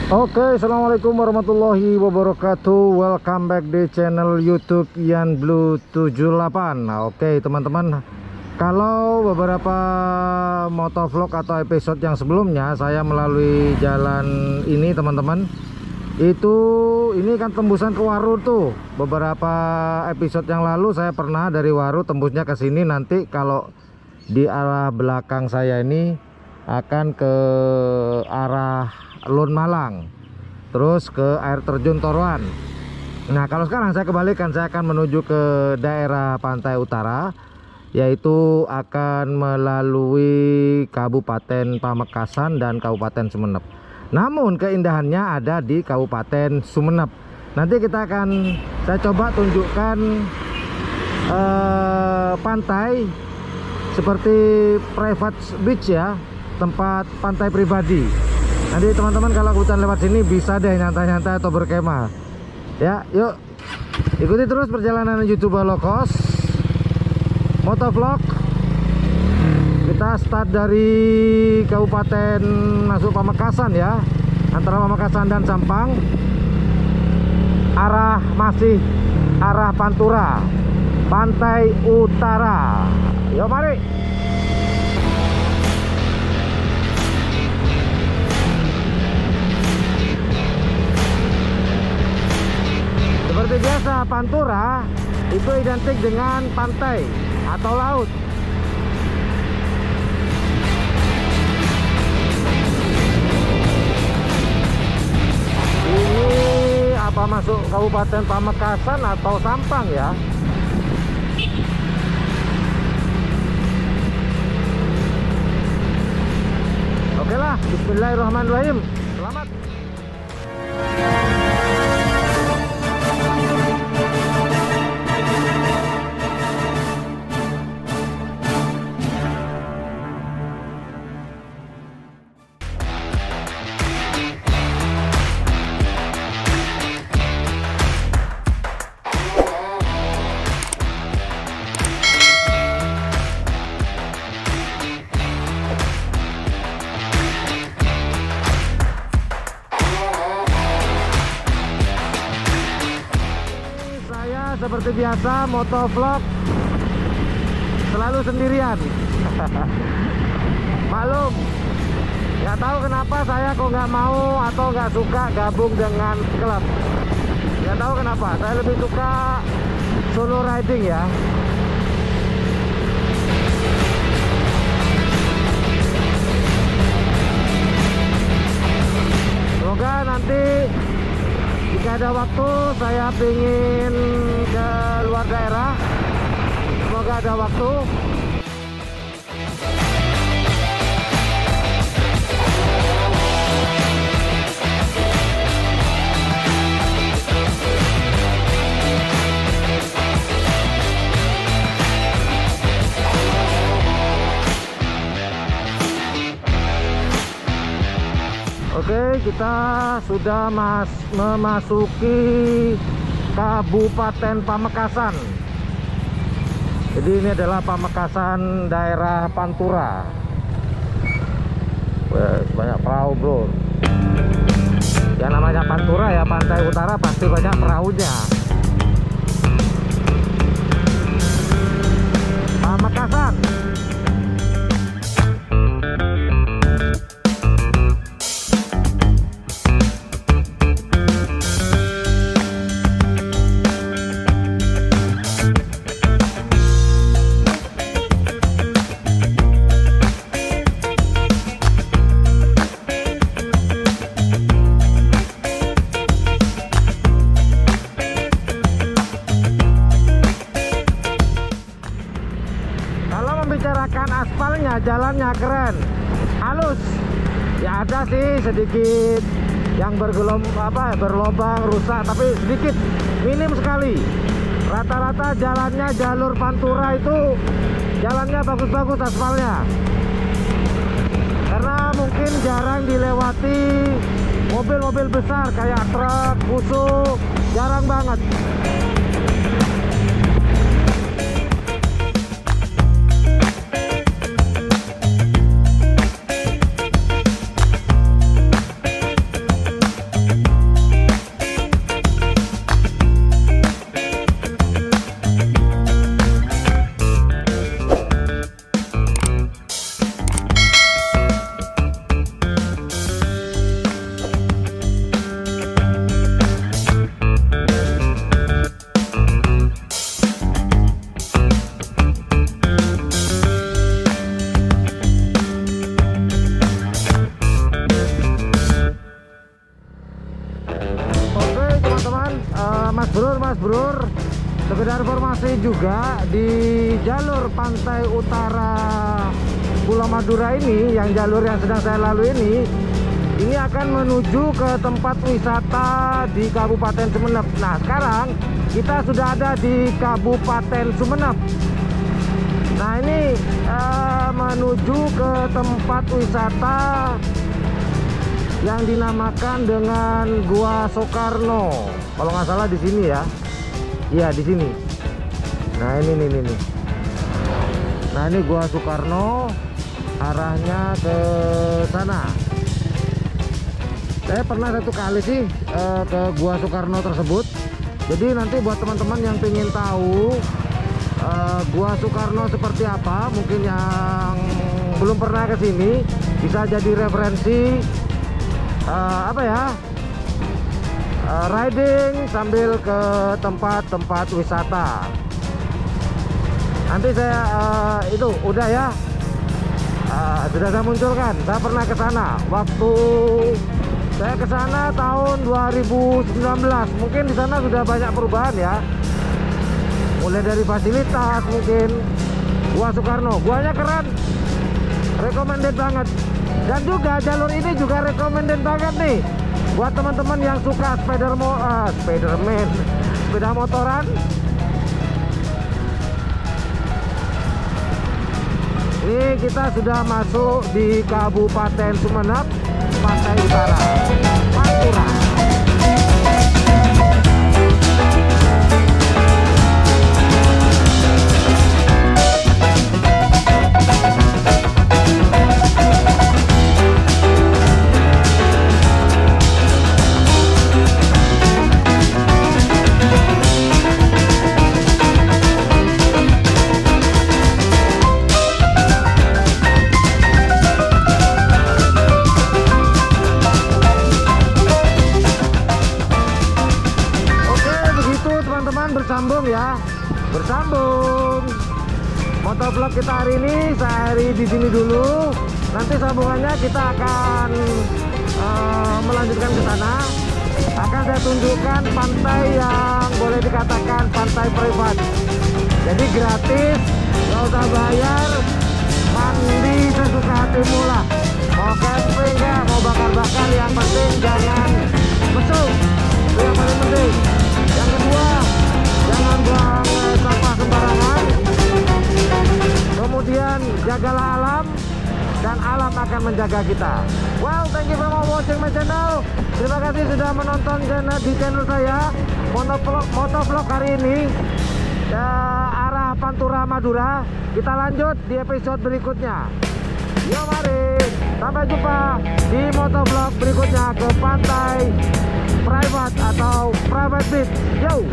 Oke, assalamualaikum warahmatullahi wabarakatuh. Welcome back di channel YouTube Ian Blue 78. Nah, oke teman-teman, kalau beberapa motovlog atau episode yang sebelumnya saya melalui jalan ini teman-teman, ini kan tembusan ke Waru tuh. Beberapa episode yang lalu saya pernah dari Waru tembusnya ke sini. Nanti kalau di arah belakang saya ini akan ke arah Lun Malang, terus ke air terjun Toroan. Nah, kalau sekarang saya kebalikan, saya akan menuju ke daerah pantai utara, yaitu akan melalui Kabupaten Pamekasan dan Kabupaten Sumeneb. Namun keindahannya ada di Kabupaten Sumeneb. Nanti saya coba tunjukkan pantai seperti private beach ya, tempat pantai pribadi. Nanti teman-teman kalau kebetulan lewat sini bisa deh nyantai-nyantai atau berkemah. Ya, yuk ikuti terus perjalanan YouTuber low cost motovlog. Kita start dari Kabupaten masuk Pamekasan ya, antara Pamekasan dan Sampang. Masih arah Pantura, pantai utara. Yuk mari. Seperti biasa, Pantura itu identik dengan pantai atau laut. Ini apa masuk Kabupaten Pamekasan atau Sampang ya? Oke lah, bismillahirrahmanirrahim. Selamat. Seperti biasa motovlog selalu sendirian. Maklum, nggak tahu kenapa saya kok nggak mau atau nggak suka gabung dengan klub. Nggak tahu kenapa, saya lebih suka solo riding ya. Semoga nanti jika ada waktu saya ingin ke luar daerah. Semoga ada waktu. Oke, kita sudah memasuki Kabupaten Pamekasan. Jadi ini adalah Pamekasan daerah Pantura. Banyak perahu bro. Yang namanya Pantura ya, pantai utara, pasti banyak perahunya. Pamekasan. Membicarakan aspalnya, jalannya keren, halus. Ya ada sih sedikit yang berlobang, rusak, tapi sedikit, minim sekali. Rata-rata jalannya jalur Pantura itu jalannya bagus-bagus aspalnya. Karena mungkin jarang dilewati mobil-mobil besar kayak truk, busuk, jarang banget. Mas Bro, sekedar informasi juga di jalur pantai utara Pulau Madura ini, yang jalur yang sedang saya lalui ini akan menuju ke tempat wisata di Kabupaten Sumeneb. Nah, sekarang kita sudah ada di Kabupaten Sumeneb. Nah, ini menuju ke tempat wisata yang dinamakan dengan Gua Soekarno. Kalau nggak salah di sini ya. Iya, di sini. Nah, ini nih. Nah, ini Gua Soekarno, arahnya ke sana. Saya pernah satu kali sih ke Gua Soekarno tersebut. Jadi nanti buat teman-teman yang pengen tahu Gua Soekarno seperti apa, mungkin yang belum pernah ke sini, bisa jadi referensi riding sambil ke tempat-tempat wisata. Nanti saya itu udah ya, sudah saya munculkan. Saya pernah ke sana waktu saya ke sana tahun 2019. Mungkin di sana sudah banyak perubahan ya, mulai dari fasilitas mungkin. Gua Soekarno, guanya keren, recommended banget. Dan juga jalur ini juga recommended banget nih buat teman-teman yang suka sepeda motoran. Ini kita sudah masuk di Kabupaten Sumeneb, Pantai Utara, Pantura. Bersambung motovlog kita hari ini. Saya hari di sini dulu. Nanti sambungannya kita akan melanjutkan ke sana. Akan saya tunjukkan pantai yang boleh dikatakan pantai privat. Jadi gratis, nggak usah bayar, mandi sesuka hatimu lah. Mau camping ya, mau bakar-bakar, yang penting jangan mesum. Itu yang paling penting. Yang kedua, jangan buang sampah sembarangan. Kemudian jagalah alam, dan alam akan menjaga kita. Well, thank you for watching my channel. Terima kasih sudah menonton di channel saya motovlog hari ini arah Pantura Madura. Kita lanjut di episode berikutnya. Yo, mari sampai jumpa di motovlog berikutnya ke pantai private atau private beach. Yo.